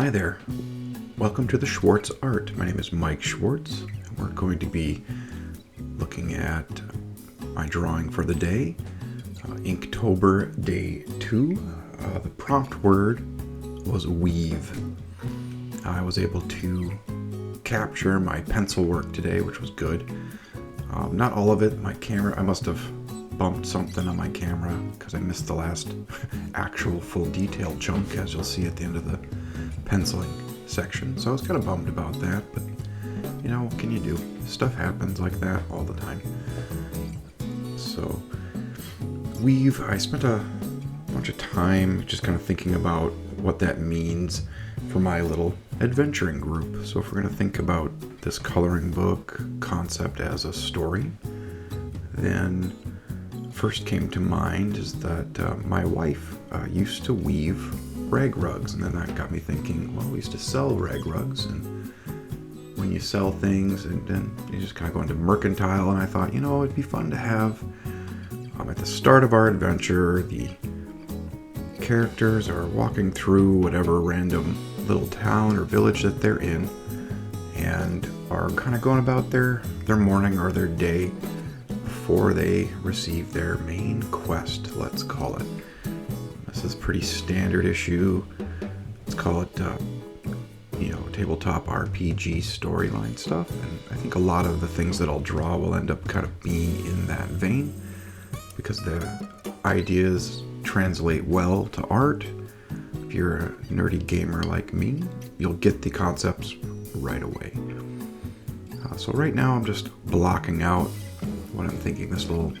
Hi there. Welcome to the Schwartz Art. My name is Mike Schwartz. We're going to be looking at my drawing for the day, Inktober Day 2. The prompt word was weave. I was able to capture my pencil work today, which was good. Not all of it. My camera, I must have bumped something on my camera because I missed the last actual full detail chunk, as you'll see at the end of the penciling section. So I was kind of bummed about that, but you know, what can you do? Stuff happens like that all the time. So weave, I spent a bunch of time just kind of thinking about what that means for my little adventuring group. So if we're going to think about this coloring book concept as a story, then first came to mind is that my wife used to weave rag rugs, and then that got me thinking, well, we used to sell rag rugs, and when you sell things, and then you just kind of go into mercantile, and I thought, you know, it'd be fun to have at the start of our adventure, the characters are walking through whatever random little town or village that they're in, and are kind of going about their morning or their day before they receive their main quest, let's call it. This is pretty standard issue. Let's call it, tabletop RPG storyline stuff. And I think a lot of the things that I'll draw will end up kind of being in that vein, because the ideas translate well to art. If you're a nerdy gamer like me, you'll get the concepts right away. So right now I'm just blocking out what I'm thinking this little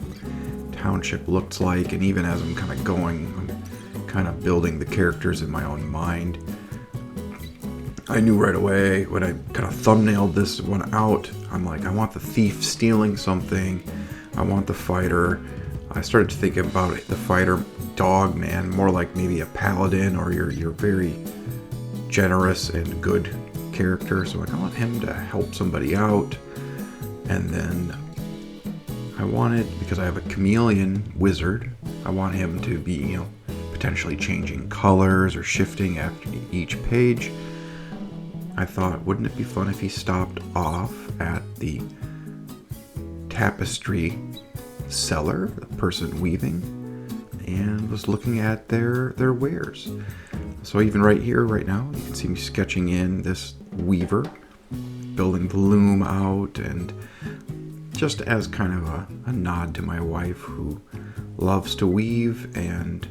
township looks like, and even as I'm kind of going, I'm kind of building the characters in my own mind. I knew right away when I kind of thumbnailed this one out, I'm like, I want the thief stealing something, I want the fighter. I started to think about it, the fighter dog man, more like maybe a paladin or your very generous and good character. So like, I want him to help somebody out. And then I wanted, because I have a chameleon wizard, I want him to be, potentially changing colors or shifting after each page. I thought, wouldn't it be fun if he stopped off at the tapestry seller, the person weaving, and was looking at their wares. So even right here, right now, you can see me sketching in this weaver, building the loom out, and just as kind of a nod to my wife, who loves to weave and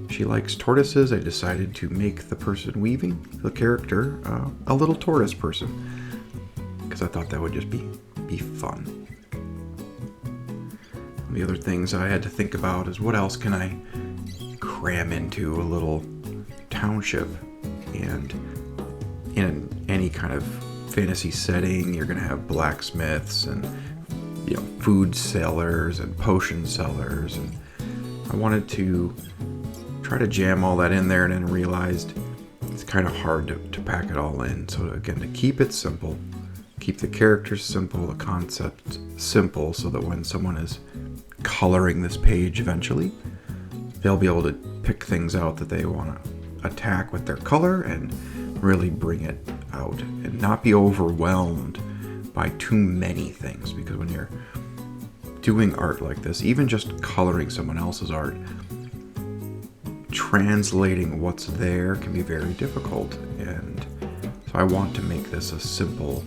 she likes tortoises, I decided to make the person weaving, the character, a little tortoise person, because I thought that would just be fun. The other things I had to think about is what else can I cram into a little township. And in any kind of fantasy setting, you're going to have blacksmiths and food sellers and potion sellers, and I wanted to try to jam all that in there, and then realized it's kind of hard to pack it all in. So again, to keep it simple, keep the characters simple, the concept simple, so that when someone is coloring this page eventually, they'll be able to pick things out that they want to attack with their color and really bring it out and not be overwhelmed by too many things. Because when you're doing art like this, even just coloring someone else's art, translating what's there can be very difficult. And so I want to make this a simple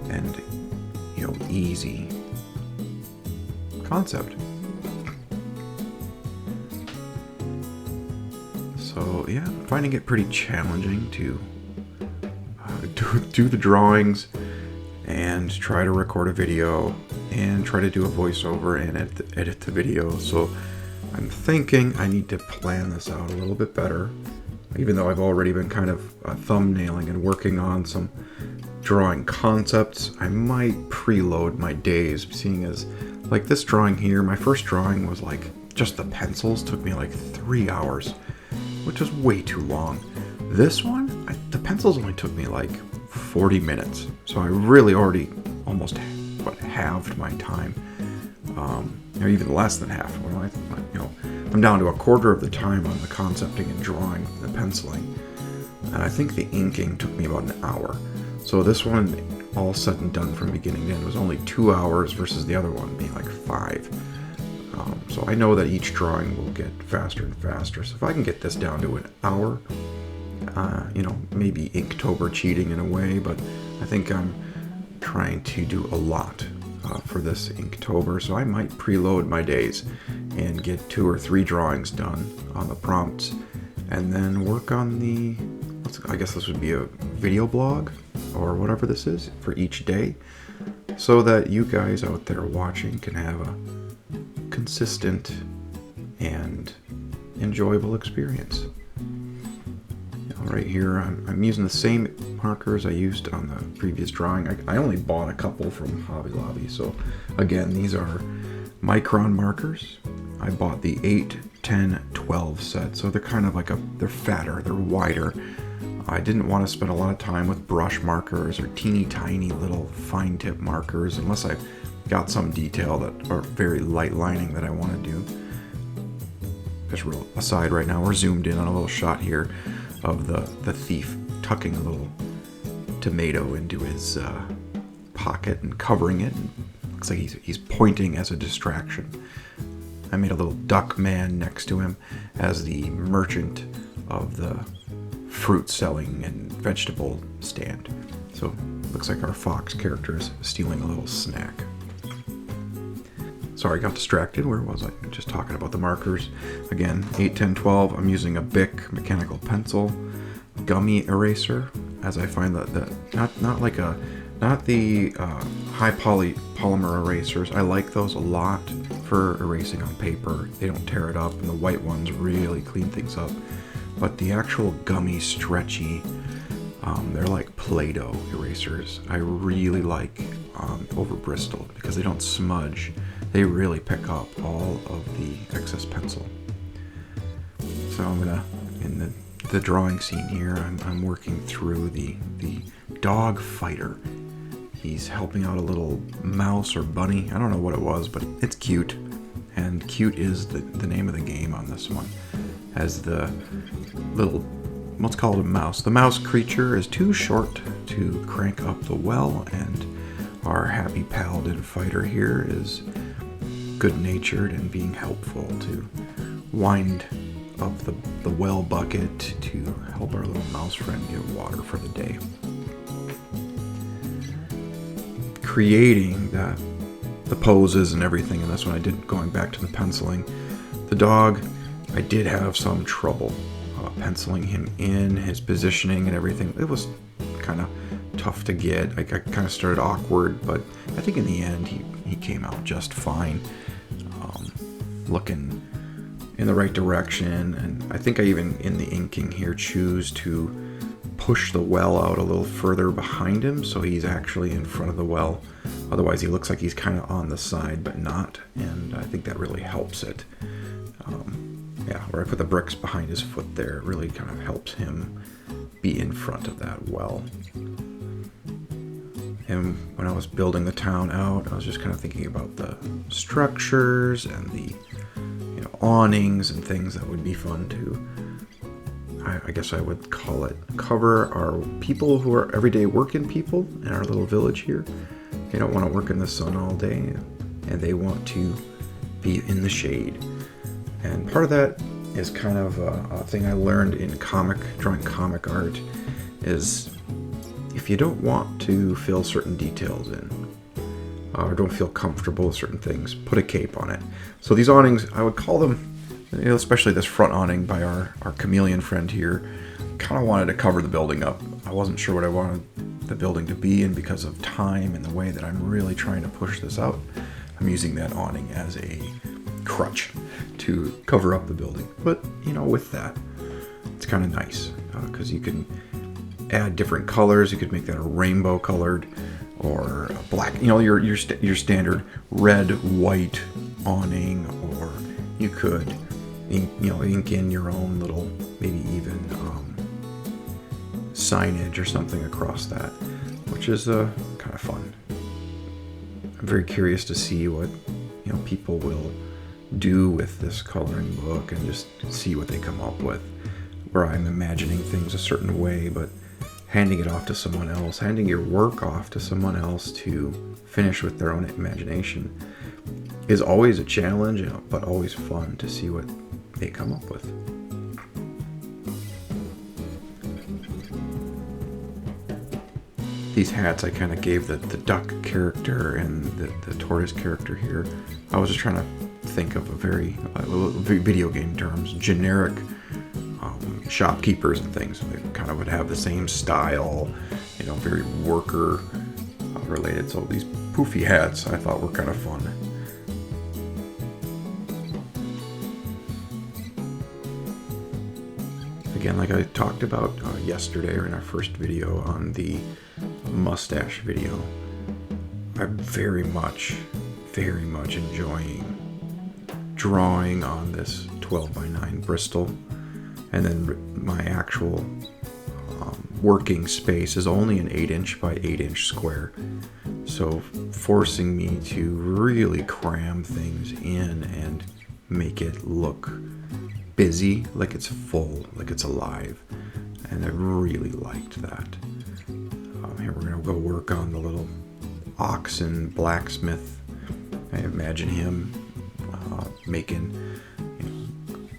and easy concept. So yeah, I'm finding it pretty challenging to do the drawings and try to record a video and try to do a voiceover and edit the video. So I'm thinking I need to plan this out a little bit better, even though I've already been kind of thumbnailing and working on some drawing concepts. I might preload my days, seeing as like this drawing here, my first drawing was like just the pencils took me like 3 hours, which is way too long. This one, the pencils only took me like 40 minutes. So I really already almost halved my time, or even less than half. I'm down to a quarter of the time on the concepting and drawing, the penciling. And I think the inking took me about an hour. So this one, all said and done from beginning to end, was only 2 hours versus the other one being like 5. So I know that each drawing will get faster and faster. So if I can get this down to an hour, maybe Inktober cheating in a way, but I think I'm trying to do a lot for this Inktober. So I might preload my days and get 2 or 3 drawings done on the prompts, and then work on I guess this would be a video blog or whatever this is for each day, so that you guys out there watching can have a consistent and enjoyable experience. Right here, I'm using the same markers I used on the previous drawing. I only bought a couple from Hobby Lobby. So again, these are Micron markers. I bought the 8, 10, 12 set. So they're kind of like they're fatter, they're wider. I didn't want to spend a lot of time with brush markers or teeny tiny little fine tip markers unless I've got some detail that are very light lining that I want to do. Just real aside right now, we're zoomed in on a little shot here of the thief tucking a little tomato into his pocket and covering it. Looks like he's pointing as a distraction. I made a little duck man next to him as the merchant of the fruit selling and vegetable stand. So looks like our fox character is stealing a little snack. Sorry, got distracted. Where was I? Just talking about the markers. Again, 8, 10, 12. I'm using a Bic mechanical pencil, gummy eraser, as I find that not the high polymer erasers. I like those a lot for erasing on paper. They don't tear it up, and the white ones really clean things up. But the actual gummy, stretchy, they're like Play-Doh erasers. I really like over Bristol because they don't smudge. They really pick up all of the excess pencil. So I'm gonna, in the drawing scene here, I'm working through the dog fighter. He's helping out a little mouse or bunny. I don't know what it was, but it's cute. And cute is the name of the game on this one. As the little, let's call it a mouse. The mouse creature is too short to crank up the well, and our happy paladin fighter here is good-natured and being helpful to wind up the well bucket to help our little mouse friend get water for the day. Creating the poses and everything, and that's when I did going back to the penciling. The dog, I did have some trouble penciling him in, his positioning and everything. It was kind of tough to get. I kind of started awkward, but I think in the end he came out just fine, looking in the right direction. And I think I even in the inking here choose to push the well out a little further behind him so he's actually in front of the well. Otherwise he looks like he's kind of on the side but not, and I think that really helps it. Where I put the bricks behind his foot there, it really kind of helps him be in front of that well. And when I was building the town out, I was just kind of thinking about the structures and the awnings and things that would be fun to, I guess I would call it, cover our people who are everyday working people in our little village here. They don't want to work in the sun all day, and they want to be in the shade. And part of that is kind of a thing I learned in drawing comic art, is if you don't want to fill certain details in, or don't feel comfortable with certain things, put a cape on it. So these awnings, I would call them, especially this front awning by our chameleon friend here, kind of wanted to cover the building up. I wasn't sure what I wanted the building to be, and because of time and the way that I'm really trying to push this out, I'm using that awning as a crutch to cover up the building. But with that, it's kind of nice because you can add different colors. You could make that a rainbow colored or a black, your standard red, white awning, or you could ink in your own little, maybe even signage or something across that, which is kind of fun. I'm very curious to see what people will do with this coloring book and just see what they come up with. where I'm imagining things a certain way, but handing it off to someone else, handing your work off to someone else to finish with their own imagination is always a challenge, but always fun to see what they come up with. These hats I kind of gave the duck character and the tortoise character here. I was just trying to think of a very video game terms, generic shopkeepers and things. They kind of would have the same style, very worker related. So these poofy hats I thought were kind of fun. Again, like I talked about yesterday or in our first video on the mustache video, I'm very much enjoying drawing on this 12x9 Bristol, and then my actual working space is only an 8" by 8" square, so forcing me to really cram things in and make it look busy, like it's full, like it's alive, and I really liked that. Here we're gonna go work on the little oxen blacksmith. I imagine him making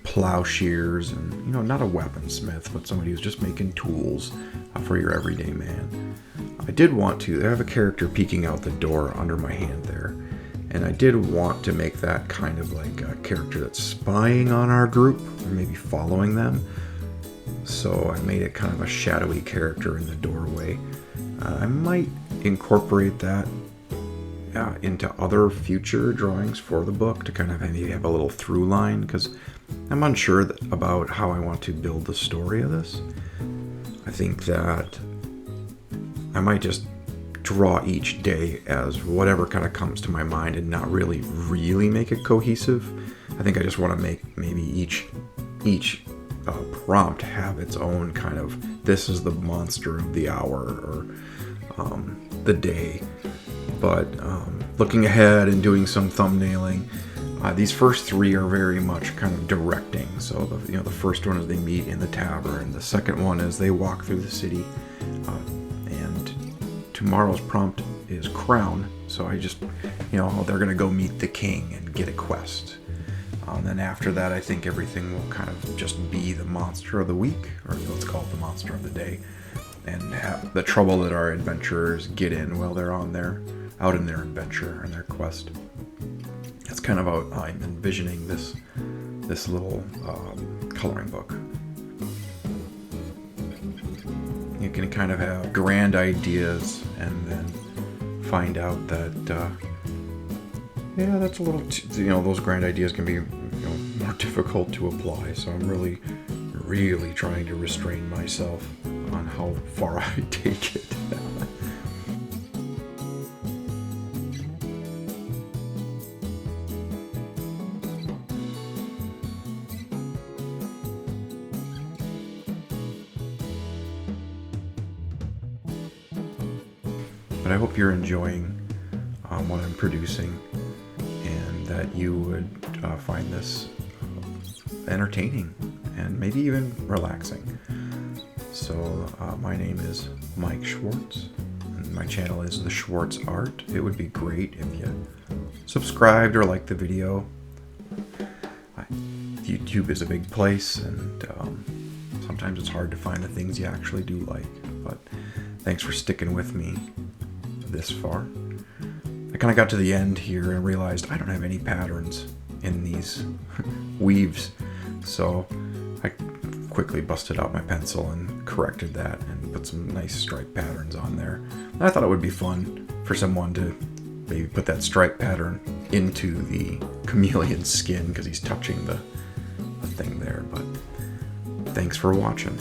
plowshares and not a weaponsmith, but somebody who's just making tools for your everyday man. I did want to, I have a character peeking out the door under my hand there, and I did want to make that kind of like a character that's spying on our group, or maybe following them. So I made it kind of a shadowy character in the doorway. I might incorporate that into other future drawings for the book to kind of maybe have a little through line, because I'm unsure about how I want to build the story of this. I think that I might just draw each day as whatever kind of comes to my mind and not really make it cohesive. I think I just want to make maybe each prompt have its own kind of, this is the monster of the hour or the day. But looking ahead and doing some thumbnailing, these first three are very much kind of directing. So the first one is they meet in the tavern. The second one is they walk through the city. And tomorrow's prompt is crown. So I just, they're going to go meet the king and get a quest. And then after that, I think everything will kind of just be the monster of the week, or let's call it the monster of the day, and have the trouble that our adventurers get in while they're out in their adventure and their quest. That's kind of how I'm envisioning this little coloring book. You can kind of have grand ideas and then find out that that's a little those grand ideas can be more difficult to apply. So I'm really trying to restrain myself on how far I take it. But I hope you're enjoying what I'm producing, and that you would find this entertaining and maybe even relaxing. So my name is Mike Schwartz, and my channel is The Schwartz Art. It would be great if you subscribed or liked the video. YouTube is a big place, and sometimes it's hard to find the things you actually do like. But thanks for sticking with me this far. I kind of got to the end here and realized I don't have any patterns in these weaves, so I quickly busted out my pencil and corrected that and put some nice stripe patterns on there. And I thought it would be fun for someone to maybe put that stripe pattern into the chameleon's skin because he's touching the thing there. But thanks for watching.